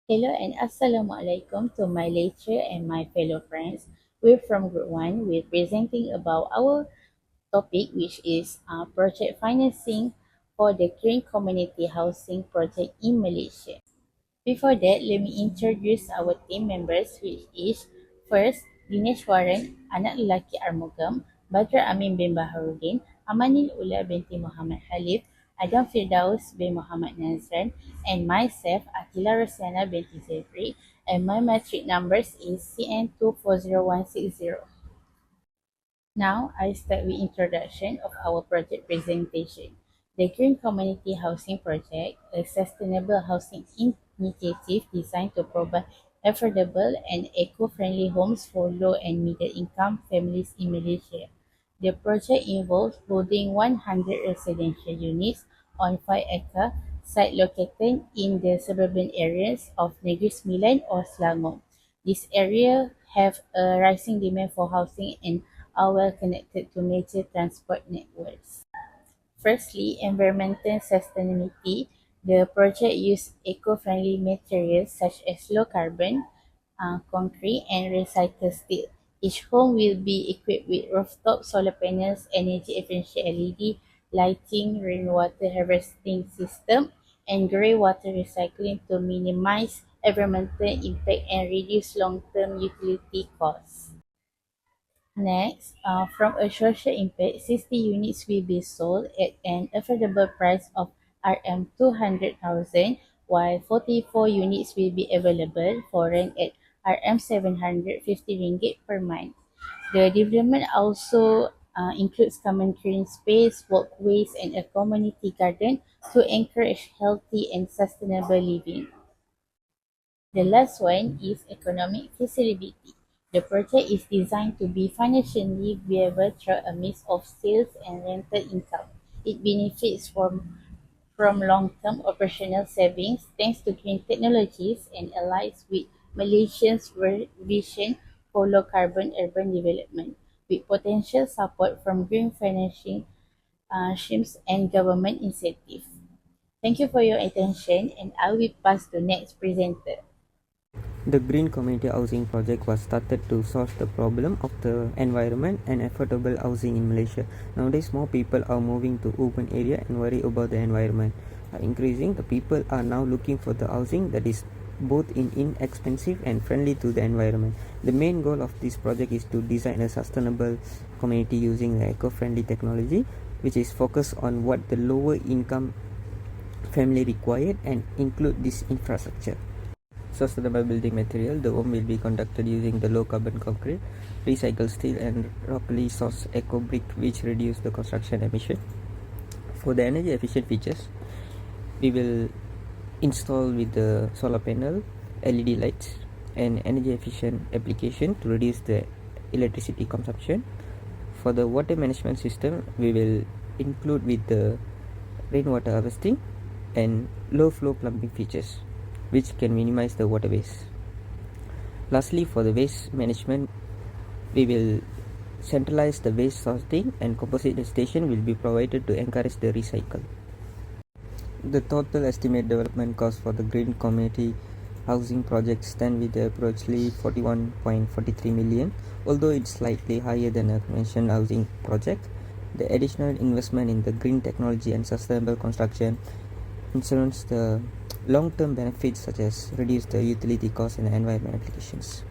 Hello and Assalamualaikum to my lecturer and my fellow friends. We're from Group 1. We're presenting about our topic which is project financing for the Green Community Housing Project in Malaysia. Before that, let me introduce our team members which is first, Dinesh Warren, anak lelaki Armugam, Badr Amin bin Baharudin, Amanil Ula binti Muhammad Khalif, Adam Firdaus bin Muhammad Nazran, and myself, Akila Rosiana binti Zefri, and my metric numbers is CN240160. Now, I start with introduction of our project presentation. The Green Community Housing Project, a sustainable housing initiative designed to provide affordable and eco-friendly homes for low and middle-income families in Malaysia. The project involves building 100 residential units on 5-acre site located in the suburban areas of Negeri Sembilan or Selangor. This area have a rising demand for housing and are well connected to major transport networks. Firstly, environmental sustainability. The project uses eco-friendly materials such as low carbon concrete and recycled steel. Each home will be equipped with rooftop solar panels, energy efficient LED lighting, rainwater harvesting system, and grey water recycling to minimize environmental impact and reduce long-term utility costs. Next, from a social impact, 60 units will be sold at an affordable price of RM200,000, while 44 units will be available for rent at RM750 per month. The development also includes common green space, walkways, and a community garden to encourage healthy and sustainable living. The last one is economic feasibility. The project is designed to be financially viable through a mix of sales and rental income. It benefits from long-term operational savings thanks to green technologies and aligns with Malaysia's vision for low-carbon urban development, with potential support from green financing schemes and government incentives. Thank you for your attention, and I will pass to next presenter. The Green Community Housing Project was started to solve the problem of the environment and affordable housing in Malaysia. Nowadays, more people are moving to urban area and worry about the environment are increasing. The people are now looking for the housing that is both inexpensive and friendly to the environment. The main goal of this project is to design a sustainable community using the eco-friendly technology, which is focused on what the lower income family required and include this infrastructure. Sustainable building material. The home will be conducted using the low carbon concrete, recycled steel, and locally sourced eco brick, which reduce the construction emission. For the energy efficient features, we will install with the solar panel, LED lights, and energy efficient application to reduce the electricity consumption. For the water management system, we will include with the rainwater harvesting and low flow plumbing features, which can minimize the water waste. Lastly, for the waste management, we will centralize the waste sorting and composite station will be provided to encourage the recycle. The total estimate development cost for the green community housing project stand with approximately 41.43 million. Although it's slightly higher than a conventional housing project, the additional investment in the green technology and sustainable construction ensures the long-term benefits such as reduce the utility costs and environment applications.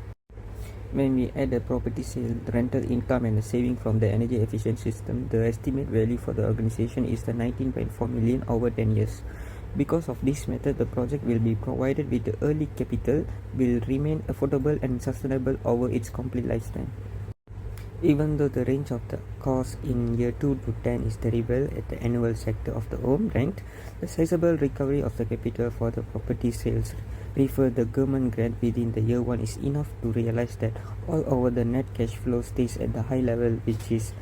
When we add the property sale, the rental income and the saving from the energy efficient system, the estimate value for the organization is the 19.4 million over 10 years. Because of this method, the project will be provided with the early capital, will remain affordable and sustainable over its complete lifetime. Even though the range of the cost in year 2 to 10 is terrible at the annual sector of the home rent, the sizable recovery of the capital for the property sales refer the government grant within the year 1 is enough to realize that all over the net cash flow stays at the high level, which is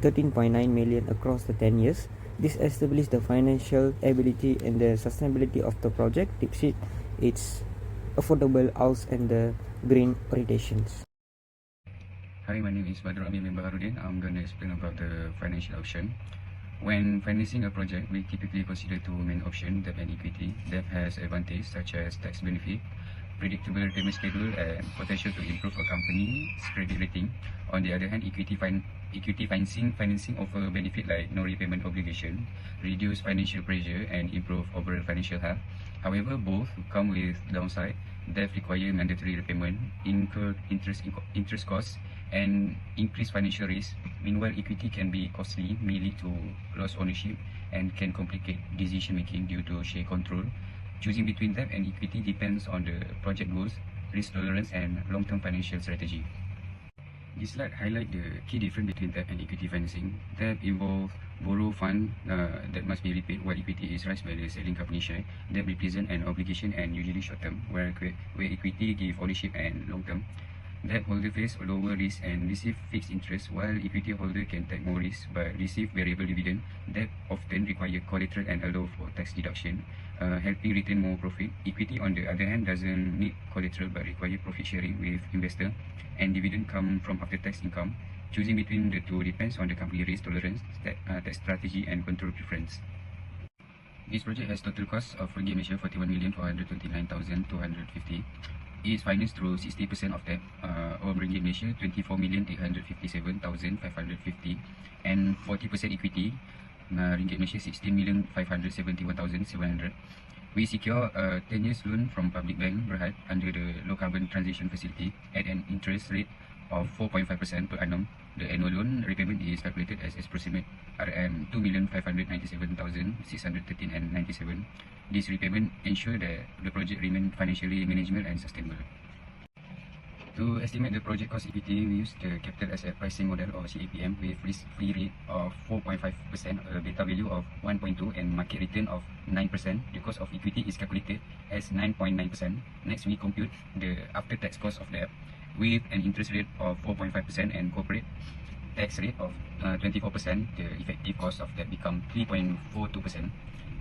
13.9 million across the 10 years. This establishes the financial ability and the sustainability of the project, its affordable house and the green orientations. Hi, my name is Badr Amin bin Baharudin. I'm going to explain about the financial option. When financing a project, we typically consider two main options, debt and equity. Debt has advantages such as tax benefit, predictable repayment schedule, and potential to improve a company's credit rating. On the other hand, equity financing offer benefit like no repayment obligation, reduce financial pressure, and improve overall financial health. However, both come with downside. Debt require mandatory repayment, incur interest costs, and increase financial risk. Meanwhile, equity can be costly, may lead to lost ownership, and can complicate decision making due to share control. Choosing between debt and equity depends on the project goals, risk tolerance, and long-term financial strategy. This slide highlight the key difference between debt and equity financing. Debt involves borrow fund that must be repaid, while equity is raised by the selling company share. Debt represent an obligation and usually short-term, where equity give ownership and long-term. Debt holder face lower risk and receive fixed interest, while equity holder can take more risk but receive variable dividend. Debt often require collateral and allow for tax deduction, helping retain more profit. Equity, on the other hand, doesn't need collateral but require profit sharing with investor, and dividend come from after-tax income. Choosing between the two depends on the company risk tolerance, tax strategy, and control preference. This project has total cost of ringgit Malaysia 41,429,250. It is financed through 60% of debt, or ringgit Malaysia 24,857,550, and 40% equity, ringgit Malaysia 16,571,700. We secure a 10 years loan from Public Bank Berhad under the low carbon transition facility at an interest rate of 4.5% per annum. The annual loan repayment is calculated as approximate RM 2,597,613 and 97. This repayment ensure that the project remain financially manageable and sustainable. To estimate the project cost equity, we use the capital asset pricing model, or CAPM, with risk-free rate of 4.5%, a beta value of 1.2, and market return of 9%. The cost of equity is calculated as 9.9%. Next, we compute the after-tax cost of debt with an interest rate of 4.5% and corporate tax rate of 24%. The effective cost of debt become 3.42%.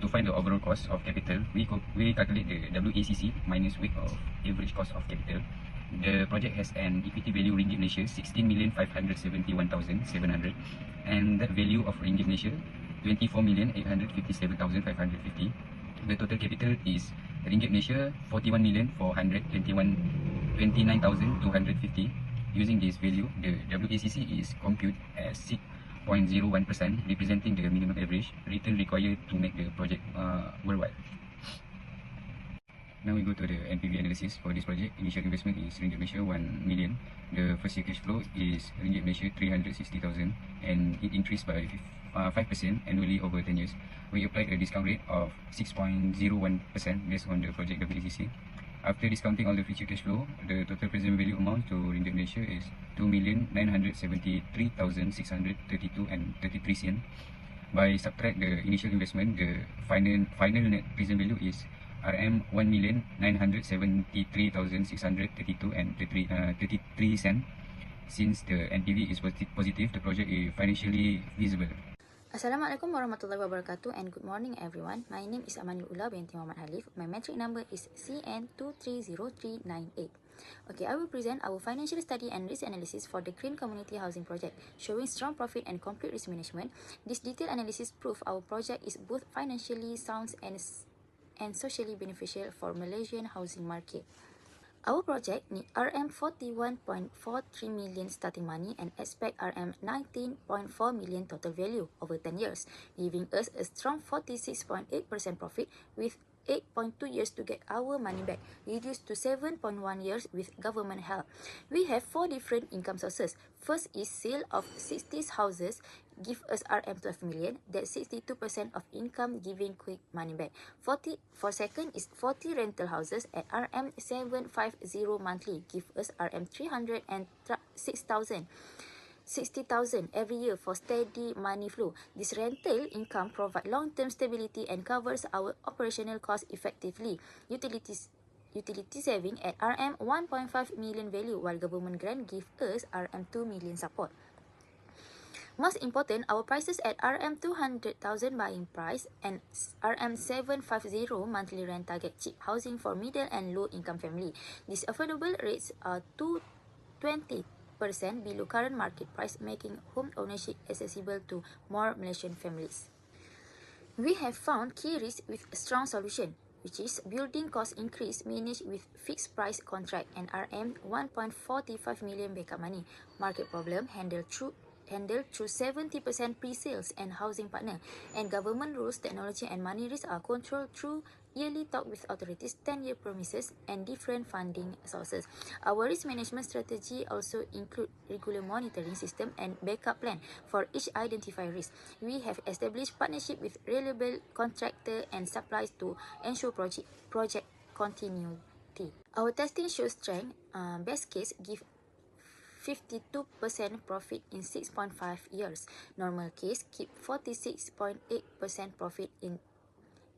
To find the overall cost of capital, we calculate the WACC minus weight of average cost of capital. The project has an equity value ringgit Malaysia 16,571,700, and that value of ringgit Malaysia 24,857,550. The total capital is ringgit Malaysia 41,429,250. Using this value, the WACC is computed as 6.01%, representing the minimum average return required to make the project worldwide. Now we go to the NPV analysis for this project. Initial investment is ringgit Malaysia 1 million. The first year cash flow is ringgit Malaysia 360,000, and it increased by 5% annually over 10 years. We applied a discount rate of 6.01% based on the project WACC. After discounting all the future cash flow, the total present value amount to ringgit Malaysia is 2,973,632 and 33 sen. By subtract the initial investment, the final net present value is RM 1,973,632 and 33 sen. Since the NPV is positive, the project is financially feasible. Assalamualaikum warahmatullahi wabarakatuh, and good morning everyone. My name is Amanul Ula binti Muhammad Halif. My metric number is CN230398. Okay, I will present our financial study and risk analysis for the Green Community Housing Project, showing strong profit and complete risk management. This detailed analysis prove our project is both financially sound and socially beneficial for Malaysian housing market. Our project need RM 41.43 million starting money and expect RM 19.4 million total value over 10 years, giving us a strong 46.8% profit with 8.2 years to get our money back, reduced to 7.1 years with government help. We have 4 different income sources. First is sale of 60 houses, give us RM 12 million, that's 62% of income giving quick money back. For second is 40 rental houses at RM 750 monthly, give us RM 306,000. 60,000 every year for steady money flow. This rental income provide long-term stability and covers our operational costs effectively. Utility saving at RM 1.5 million value, while government grant give us RM 2 million support. Most important, our prices at RM 200,000 buying price and RM 750 monthly rent target cheap housing for middle and low income family. These affordable rates are 220% below current market price, making home ownership accessible to more Malaysian families. We have found key risks with strong solution. which is building cost increase managed with fixed price contract and RM 1.45 million backup money. Market problem handled through 70% pre-sales and housing partner, and government rules, technology and money risk are controlled through yearly talk with authorities, 10-year promises and different funding sources. Our risk management strategy also include regular monitoring system and backup plan for each identified risk. We have established partnership with reliable contractor and suppliers to ensure project continuity. Our testing shows strength. Best case give 52% profit in 6.5 years. Normal case keep 46.8% profit in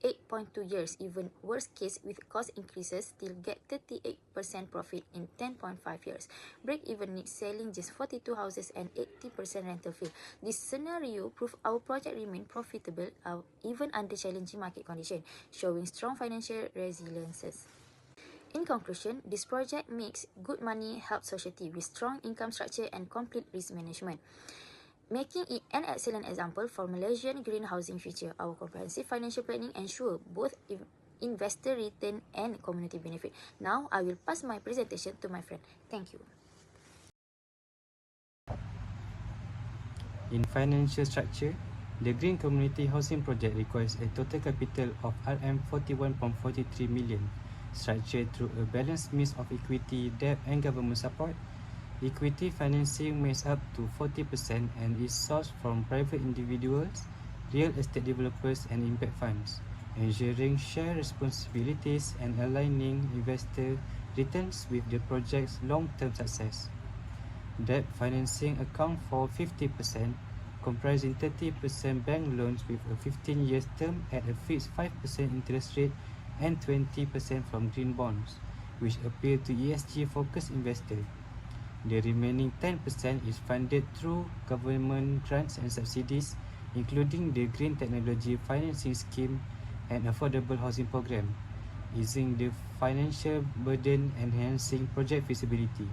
8.2 years. Even worst case with cost increases still get 38% profit in 10.5 years. Break even needs selling just 42 houses and 80% rental fee. This scenario prove our project remain profitable even under challenging market condition, showing strong financial resiliences. In conclusion, this project makes good money help society with strong income structure and complete risk management, making it an excellent example for Malaysian green housing future. Our comprehensive financial planning ensure both investor return and community benefit. Now, I will pass my presentation to my friend. Thank you. In financial structure, the Green Community Housing Project requires a total capital of RM 41.43 million, structured through a balanced mix of equity, debt and government support. Equity financing makes up to 40% and is sourced from private individuals, real estate developers and impact funds, ensuring shared responsibilities and aligning investor returns with the project's long-term success. Debt financing account for 50%, comprising 30% bank loans with a 15-year term at a fixed 5% interest rate and 20% from green bonds, which appeal to ESG-focused investors. The remaining 10% is funded through government grants and subsidies, including the Green Technology Financing Scheme and Affordable Housing Program, easing the financial burden and enhancing project feasibility.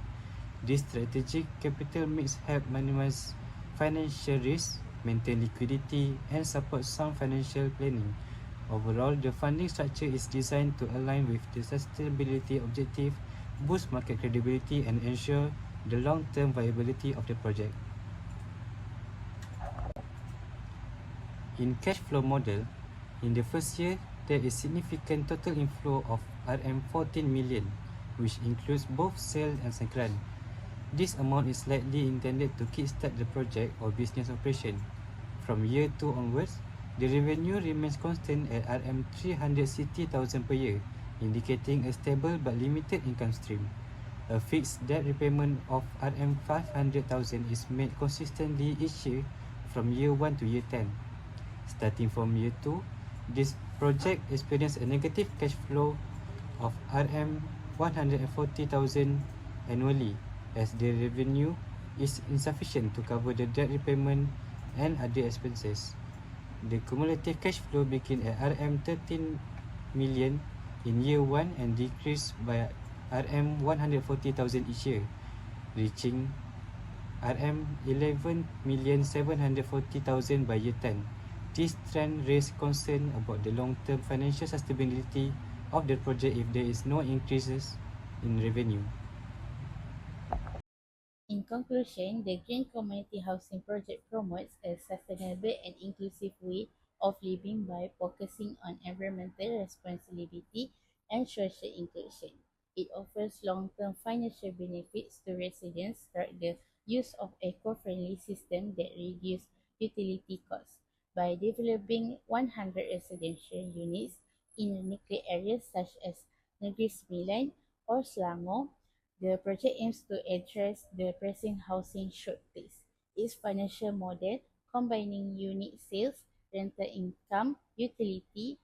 This strategic capital mix helps minimize financial risk, maintain liquidity, and support sound financial planning. Overall, the funding structure is designed to align with the sustainability objective, boost market credibility, and ensure the long-term viability of the project. In cash flow model, in the first year, there is significant total inflow of RM 14 million, which includes both sale and grant. This amount is likely intended to kickstart the project or business operation. From year 2 onwards, the revenue remains constant at RM 360,000 per year, indicating a stable but limited income stream. A fixed debt repayment of RM 500,000 is made consistently each year from year 1 to year 10. Starting from year 2, this project experienced a negative cash flow of RM 140,000 annually, as the revenue is insufficient to cover the debt repayment and other expenses. The cumulative cash flow began at RM 13 million in year 1 and decreased by RM 140,000 each year, reaching RM 11,740,000 by year 10. This trend raised concern about the long-term financial sustainability of the project if there is no increases in revenue. In conclusion, the Green Community Housing Project promotes a sustainable and inclusive way of living by focusing on environmental responsibility and social inclusion. It offers long-term financial benefits to residents through the use of eco-friendly systems that reduce utility costs. By developing 100 residential units in nuclear areas such as Negeri Sembilan or Selangor, the project aims to address the pressing housing shortage. Its financial model, combining unit sales, rental income, utility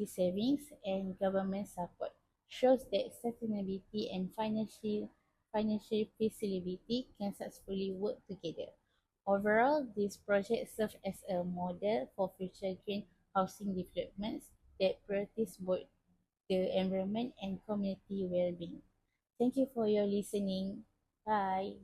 savings, and government support, shows that sustainability and financial feasibility can successfully work together. Overall, this project serves as a model for future green housing developments that prioritize both the environment and community well-being. Thank you for your listening. Bye.